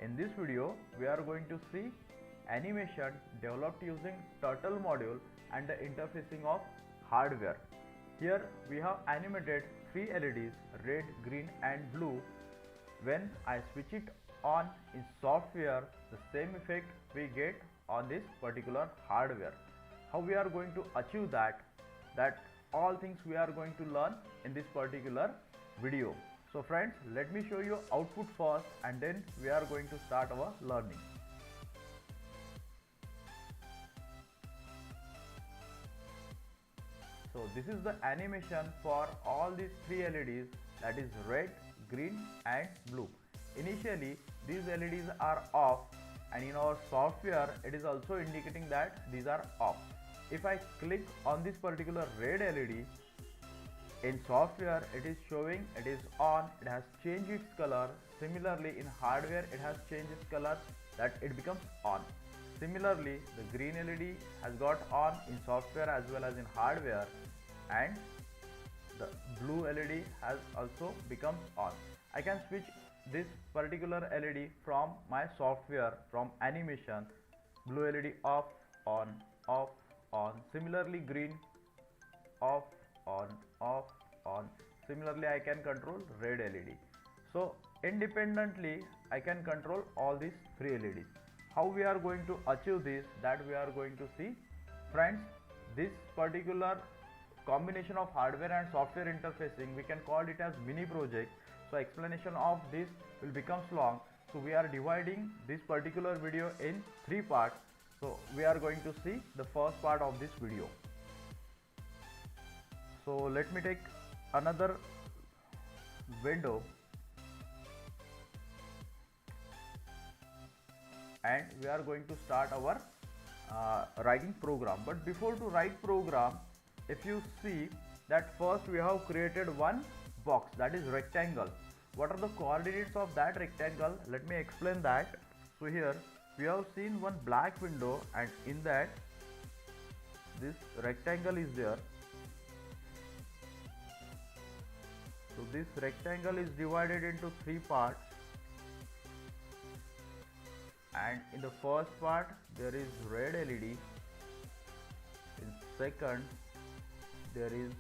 In this video, we are going to see animation developed using Turtle module and the interfacing of hardware. Here we have animated three LEDs, red, green and blue. When I switch it on in software, the same effect we get on this particular hardware. How we are going to achieve that all things we are going to learn in this particular video. So friends, let me show you output first and then we are going to start our learning. So this is the animation for all these three LEDs, that is red, green and blue. Initially these LEDs are off and in our software it is also indicating that these are off. If I click on this particular red LED, in software it is showing it is on, it has changed its color. Similarly in hardware it has changed its color, that it becomes on. Similarly the green LED has got on in software as well as in hardware, and the blue LED has also become on. I can switch this particular LED from my software, from animation. Blue LED off, on, off, on. Similarly green off, on, off, on. Similarly I can control red LED. So independently I can control all these three LEDs. How we are going to achieve this, that we are going to see. Friends, this particular combination of hardware and software interfacing, we can call it as mini project. So explanation of this will become long, so we are dividing this particular video in three parts. So we are going to see the first part of this video. So let me take another window and we are going to start our writing program. But before to write program, if you see that first we have created one box, that is rectangle. What are the coordinates of that rectangle? Let me explain that. So here we have seen one black window and in that this rectangle is there. So this rectangle is divided into three parts, and in the first part there is red LED, in second there is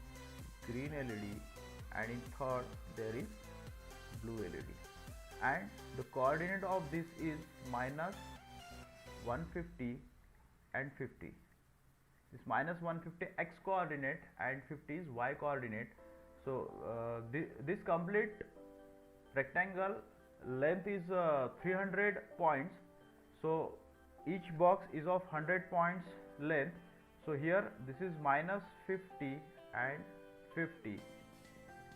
green LED, and in third there is blue LED. And the coordinate of this is minus 150 and 50. This minus 150 x coordinate and 50 is y coordinate. So this complete rectangle length is 300 points. So each box is of 100 points length. So here this is minus 50 and 50.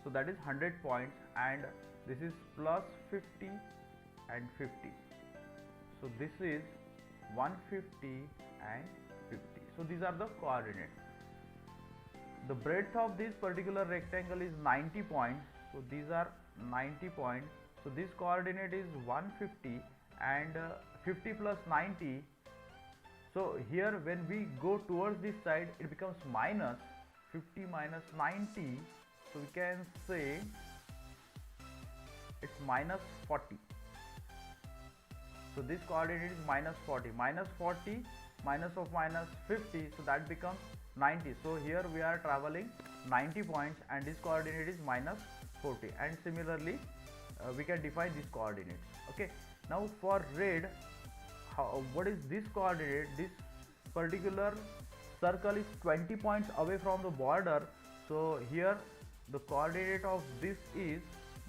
So that is 100 points, and this is plus 50 and 50. So this is 150 and 50. So these are the coordinates. The breadth of this particular rectangle is 90 points. So these are 90 points. So this coordinate is 150 and 50 plus 90. So here when we go towards this side, it becomes minus 50 minus 90. So we can say it's minus 40. So this coordinate is minus 40. Minus 40 minus of minus 50, so that becomes 90. So here we are traveling 90 points and this coordinate is minus 40. And similarly we can define these coordinates. Okay. Now for red, what is this coordinate? This particular circle is 20 points away from the border. So here the coordinate of this is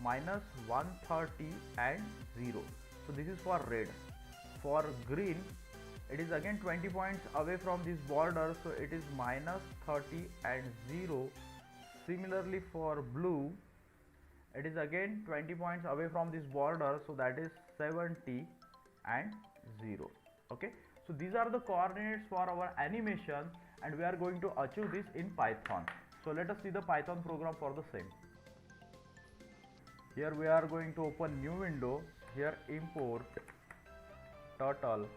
minus 130 and 0. So this is for red. For green, it is again 20 points away from this border, so it is minus 30 and 0. Similarly for blue, it is again 20 points away from this border, so that is 70 and 0. Okay, so these are the coordinates for our animation and we are going to achieve this in Python. So let us see the Python program for the same. Here we are going to open new window. Here import turtle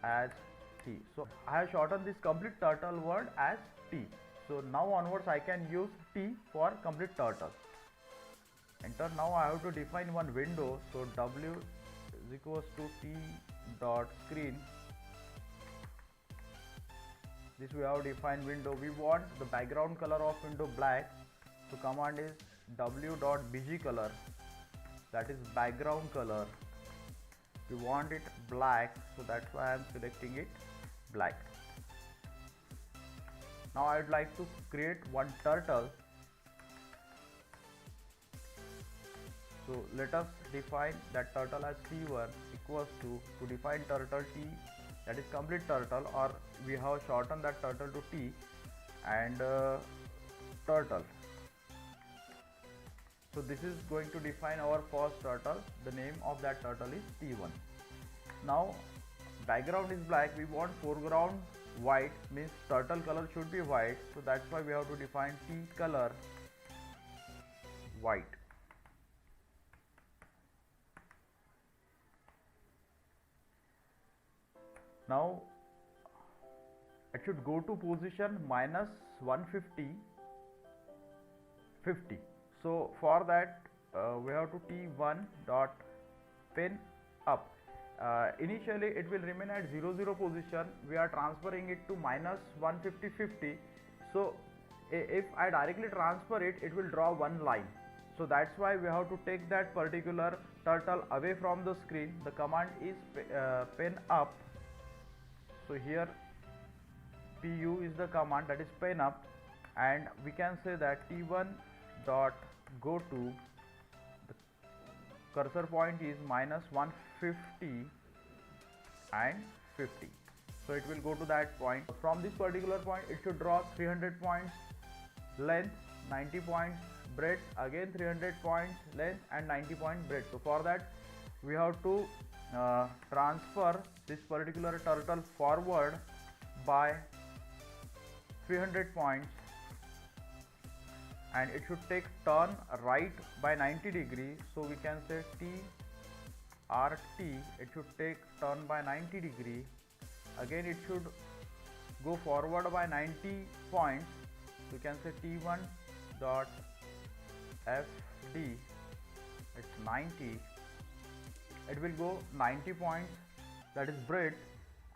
as T. So I have shortened this complete turtle word as T. So now onwards I can use T for complete turtle. enter. Now I have to define one window, so w is equals to t dot screen. This we have defined window. We want the background color of window black, so command is w dot bg color, that is background color. We want it black, so that's why I am selecting it black. Now I would like to create one turtle. So let us define that turtle as t1 equals to define turtle t, that is complete turtle, or we have shortened that turtle to t, and turtle. So this is going to define our first turtle. The name of that turtle is t1. Now background is black, we want foreground white, means turtle color should be white, so that's why we have to define t color white. Now it should go to position minus 150 50. So for that we have to t1 dot pen up. Initially it will remain at 0 position. We are transferring it to minus 150 50. So if I directly transfer it, it will draw one line. So that's why we have to take that particular turtle away from the screen. The command is pen up. So here pu is the command, that is pen up, and we can say that t1 dot go to, the cursor point is minus 150 and 50. So it will go to that point. From this particular point it should draw 300 points length, 90 points breadth, again 300 points length and 90 point breadth. So for that we have to transfer this particular turtle forward by 300 points, and it should take turn right by 90 degrees. So we can say t rt, it should take turn by 90 degree. Again it should go forward by 90 points. So we can say t1 dot fd, it's 90. It will go 90 points, that is breadth,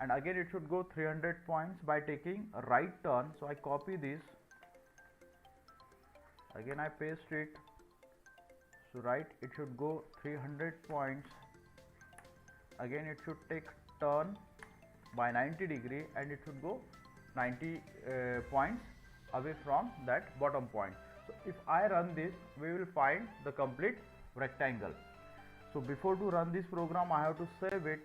and again it should go 300 points by taking a right turn. So I copy this, again I paste it. So right, it should go 300 points, again it should take turn by 90 degree, and it should go 90 points away from that bottom point. So if I run this, we will find the complete rectangle. So before to run this program I have to save it.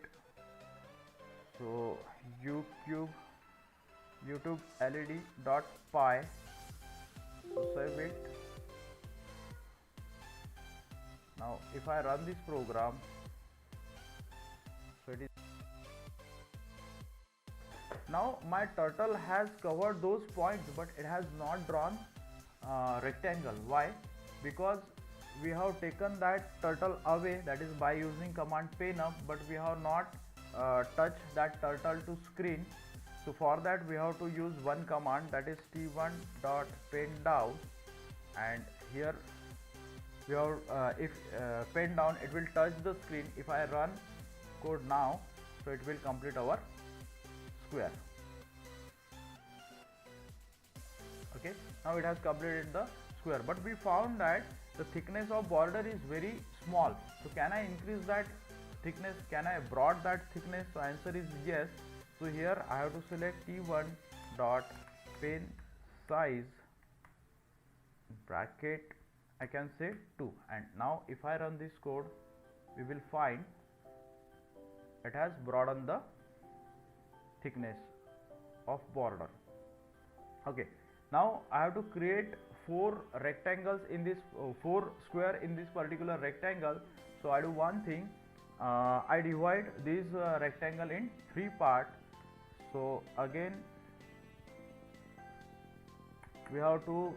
So YouTube led.py, so save it. Now if I run this program, so it is, now my turtle has covered those points, but it has not drawn rectangle. Why? Because we have taken that turtle away, that is by using command pen up, but we have not touched that turtle to screen. So for that we have to use one command, that is t1 dot pen down, and here we have if pen down, it will touch the screen. If I run code now, so it will complete our square. Okay, now it has completed the square, but we found that the thickness of border is very small. So can I increase that thickness? Can I broaden that thickness? So answer is yes. So here I have to select t1 dot pen size bracket, I can say 2, and now if I run this code, we will find it has broadened the thickness of border. Okay, now I have to create 4 rectangles in this 4 square in this particular rectangle. So I do one thing, I divide this rectangle in 3 parts. So again we have to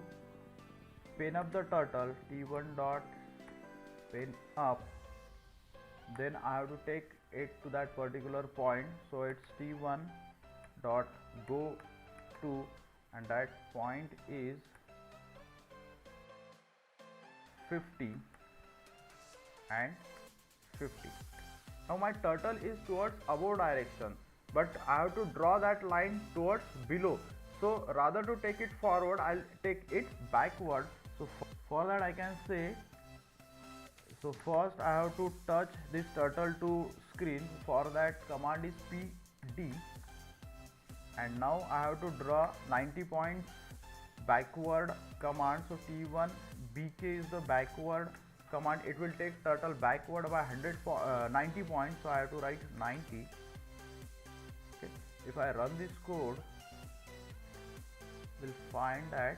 pen up the turtle, t1 dot pen up, then I have to take it to that particular point. So it's t1 dot go to, and that point is 50. and 50. Now my turtle is towards above direction, but I have to draw that line towards below. So rather to take it forward, I'll take it backward. So for that I can say, so first I have to touch this turtle to screen. For that command is PD, and now I have to draw 90 points backward command. So T1 BK is the backward command. It will take turtle backward by 90 points, so I have to write 90. Okay. If I run this code, we'll find that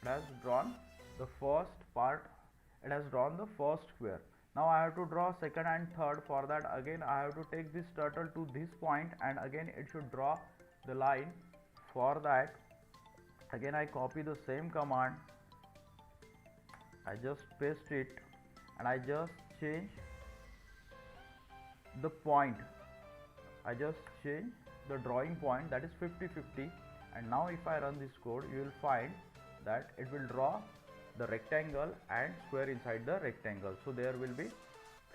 it has drawn the first part, it has drawn the first square. Now I have to draw second and third. For that again I have to take this turtle to this point, and again it should draw the line. For that again I copy the same command, I just paste it, and I just change the point, I just change the drawing point, that is 50-50. And now if I run this code, you will find that it will draw the rectangle and square inside the rectangle. So there will be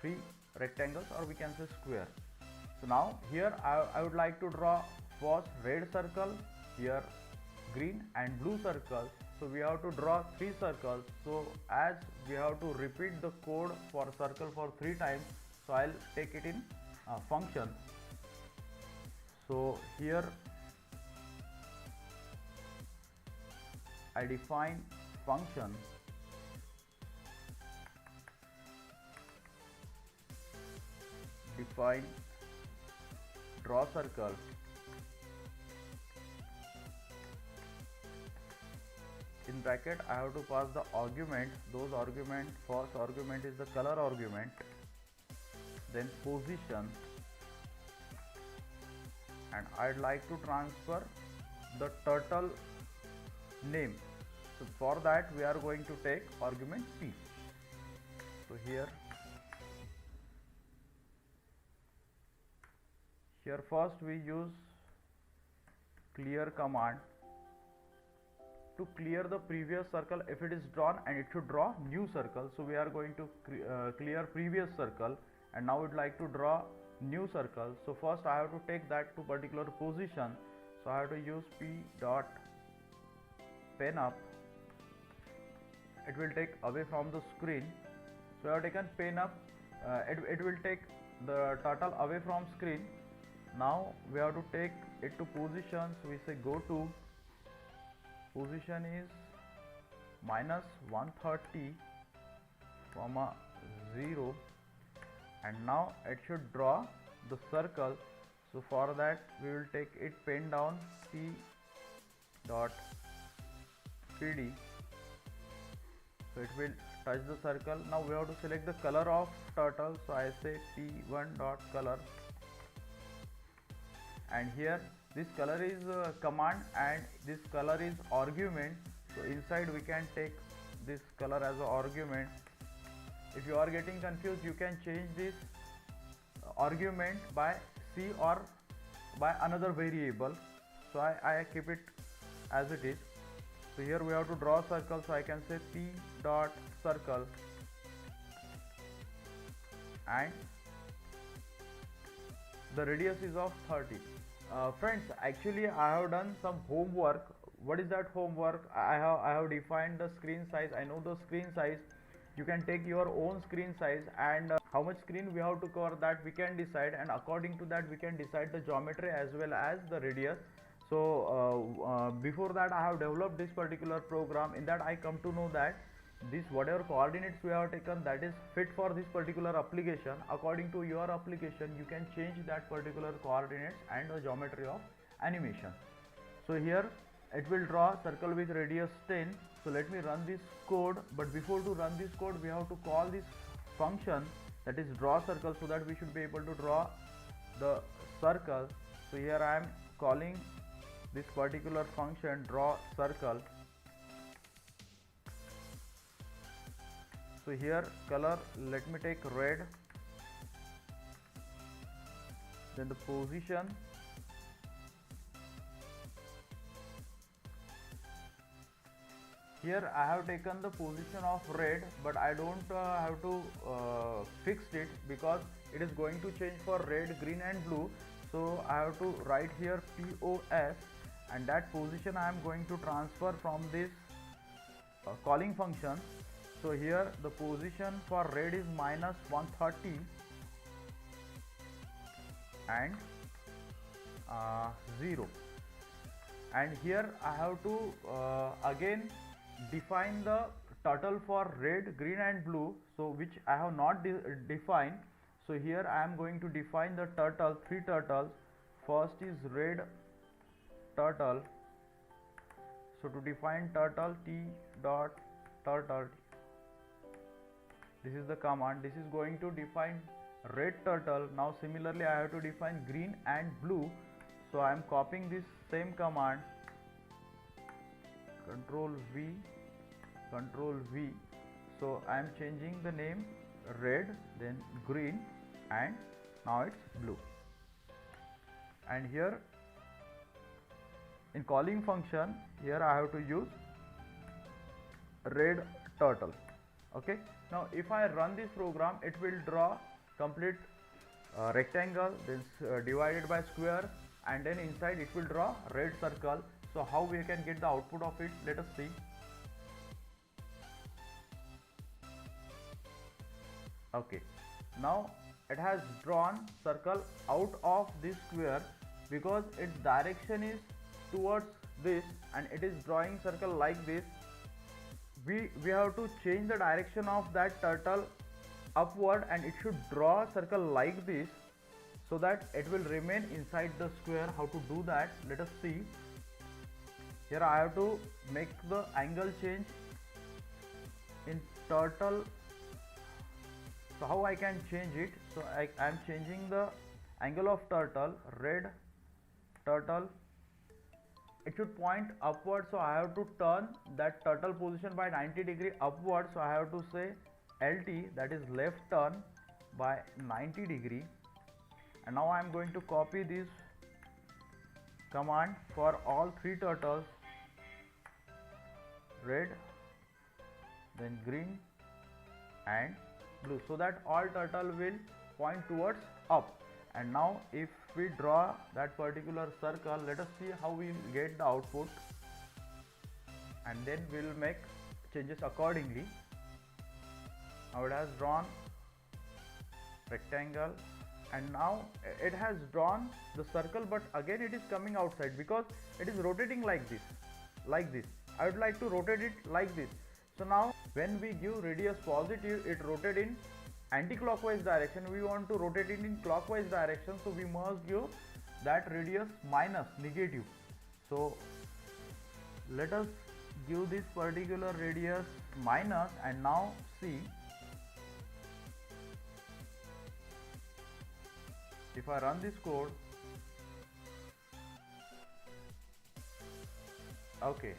3 rectangles, or we can say square. So now here I would like to draw first red circle, here green and blue circle. So we have to draw 3 circles. So as we have to repeat the code for circle for 3 times, so I'll take it in function. So here I define function, define draw circle, in bracket I have to pass the argument. Those argument, first argument is the color argument, then position, and I'd like to transfer the turtle name. So for that we are going to take argument P. So here first we use clear command to clear the previous circle if it is drawn, and it should draw new circle. So we are going to clear previous circle, and now we'd like to draw new circle. So first I have to take that to particular position. So I have to use P dot pen up. It will take away from the screen. So I have taken pen up. It will take the turtle away from screen. Now we have to take it to position. So we say go to position is -130, 0, and now it should draw the circle. So for that we will take it pen down, P dot PD. So it will touch the circle. Now we have to select the color of turtle. So I say T1 dot color, and here this color is command and this color is argument. So inside we can take this color as an argument. If you are getting confused, you can change this argument by C or by another variable. So I keep it as it is. So here we have to draw a circle. So I can say P dot circle, and the radius is of 30. Friends, actually I have done some homework. What is that homework? I have defined the screen size. I know the screen size. You can take your own screen size, and how much screen we have to cover, that we can decide, and according to that we can decide the geometry as well as the radius. So before that I have developed this particular program. In that I come to know that this whatever coordinates we have taken, that is fit for this particular application. According to your application you can change that particular coordinates and the geometry of animation. So here it will draw circle with radius 10. So let me run this code, but before to run this code we have to call this function, that is draw circle, so that we should be able to draw the circle. So here I am calling this particular function draw circle. So here color, let me take red, then the position, Here I have taken the position of red, but I don't have to fix it because it is going to change for red, green and blue. So I have to write here POS, and that position I am going to transfer from this calling function. So here the position for red is minus 130 and 0, and here I have to again define the turtle for red, green and blue, so which I have not defined. So here I am going to define the turtle, 3 turtles. First is red turtle. So to define turtle, T dot turtle, this is the command. This is going to define red turtle. Now similarly I have to define green and blue. So I am copying this same command, Control V, Control V. So I am changing the name red, then green, and now it's blue. And here in calling function, here I have to use red turtle. Okay. Now if I run this program, it will draw complete rectangle, then divided by square, and then inside it will draw red circle. So how we can get the output of it? Let us see. Okay, now it has drawn circle out of this square because its direction is towards this, and it is drawing circle like this. We have to change the direction of that turtle upward, and it should draw a circle like this so that it will remain inside the square. How to do that? Let us see. Here I have to make the angle change in turtle. So how I can change it? So I am changing the angle of turtle, red turtle. It should point upward, so I have to turn that turtle position by 90 degree upward. So I have to say LT, that is left turn by 90 degree. And now I am going to copy this command for all 3 turtles, red, then green and blue, so that all turtle will point towards up. And now if we draw that particular circle, let us see how we will get the output, and then we will make changes accordingly. Now it has drawn rectangle, and now it has drawn the circle, but again it is coming outside because it is rotating like this, like this. I would like to rotate it like this. So now when we give radius positive, it rotates in anti-clockwise direction. We want to rotate it in clockwise direction, so we must give that radius minus, negative. So let us give this particular radius minus, and now see, if I run this code, okay,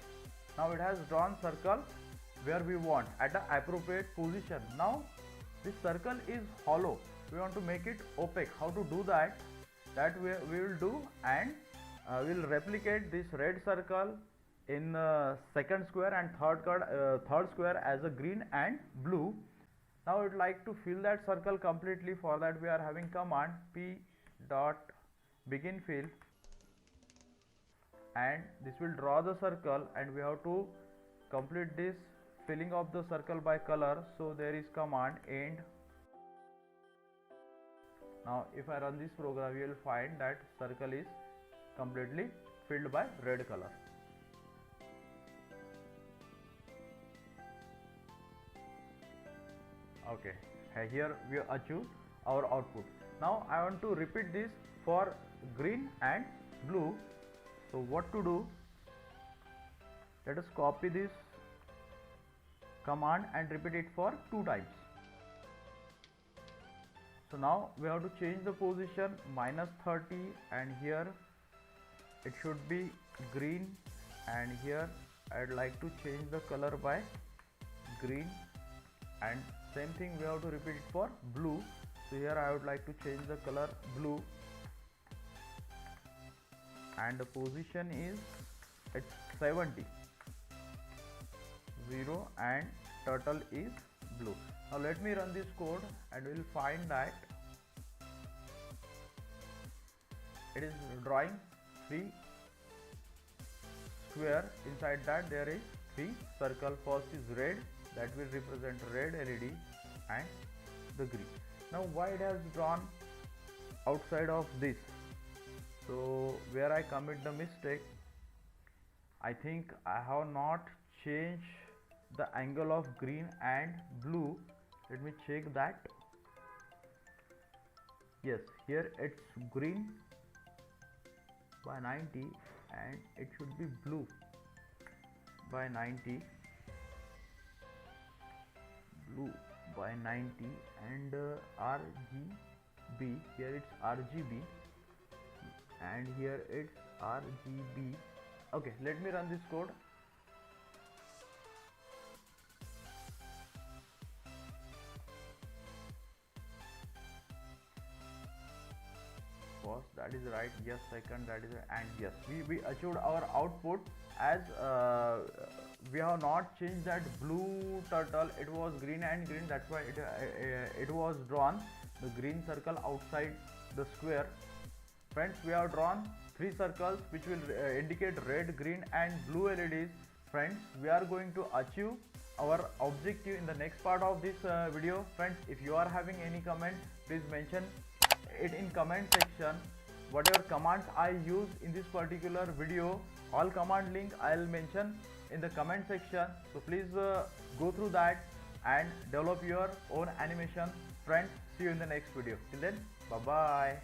now it has drawn circle where we want at the appropriate position. Now this circle is hollow, we want to make it opaque. How to do that? That we will do, and we will replicate this red circle in second square and third square as a green and blue. Now I would like to fill that circle completely. For that we are having command p dot begin fill, and this will draw the circle, and we have to complete this filling of the circle by color. So there is command end. Now if I run this program, you will find that circle is completely filled by red color. Okay, here we achieve our output. Now I want to repeat this for green and blue. So what to do? Let us copy this command and repeat it for 2 times. So now we have to change the position -30, and here it should be green, and here I would like to change the color by green, and same thing we have to repeat it for blue. So here I would like to change the color blue, and the position is at 70. 0 and turtle is blue. Now let me run this code and we'll find that it is drawing 3 square. Inside that there is 3 circle. First is red, that will represent red LED, and the green. Now why it has drawn outside of this? So where I commit the mistake, I think I have not changed the angle of green and blue. Let me check that. Yes, here it's green by 90 and it should be blue by 90, blue by 90, and RGB, here it's RGB and here it's RGB. Okay, let me run this code. First, that is right, yes. Second, that is right, and yes, we achieved our output. As we have not changed that blue turtle, it was green and green, that's why it was drawn the green circle outside the square. Friends, we have drawn 3 circles which will indicate red, green and blue LEDs. Friends, we are going to achieve our objective in the next part of this video. Friends, if you are having any comment, please mention it in comment section. Whatever commands I use in this particular video, all command link I'll mention in the comment section. So please go through that and develop your own animation. Friends, see you in the next video. Till then, bye bye.